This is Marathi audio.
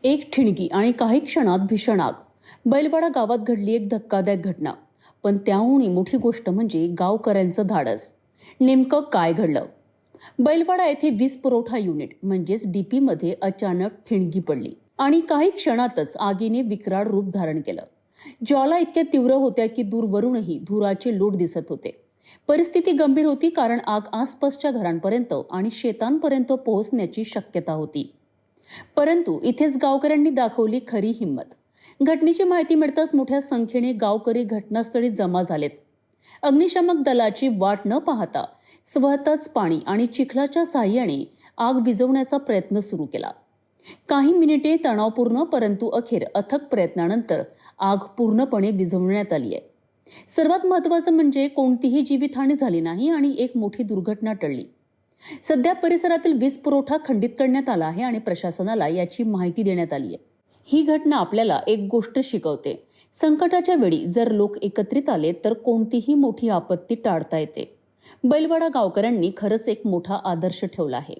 एक ठिणगी आणि काही क्षणात भीषण आग. बैलवाडा गावात घडली एक धक्कादायक घटना. पण त्याहूनही मोठी गोष्ट म्हणजे गावकऱ्यांचं धाडस. नेमकं काय घडलं? बैलवाडा येथे वीज पुरवठा युनिट म्हणजेच डीपी मध्ये अचानक ठिणगी पडली आणि काही क्षणातच आगीने विकराळ रूप धारण केलं. ज्वाला इतक्या तीव्र होत्या की दूरवरूनही धुराचे लोट दिसत होते. परिस्थिती गंभीर होती, कारण आग आसपासच्या घरांपर्यंत आणि शेतांपर्यंत पोहोचण्याची शक्यता होती. परंतु इथेच गावकऱ्यांनी दाखवली खरी हिंमत. घटनेची माहिती मिळताच मोठ्या संख्येने गावकरी घटनास्थळी जमा झालेत. अग्निशामक दलाची वाट न पाहता स्वतःच पाणी आणि चिखलाच्या साहाय्याने आग विझवण्याचा प्रयत्न सुरू केला. काही मिनिटे तणावपूर्ण, परंतु अखेर अथक प्रयत्नानंतर आग पूर्णपणे विझवण्यात आली आहे. सर्वात महत्त्वाचं म्हणजे कोणतीही जीवितहानी झाली नाही आणि एक मोठी दुर्घटना टळली. सध्या परिसरातील वीज पुरवठा खंडित करण्यात आला आहे आणि प्रशासनाला याची माहिती देण्यात आली आहे. ही घटना आपल्याला एक गोष्ट शिकवते: संकटाच्या वेळी जर लोक एकत्रित आले तर कोणतीही मोठी आपत्ती टाळता येते. बैलवाडा गावकऱ्यांनी खरंच एक मोठा आदर्श ठेवला आहे.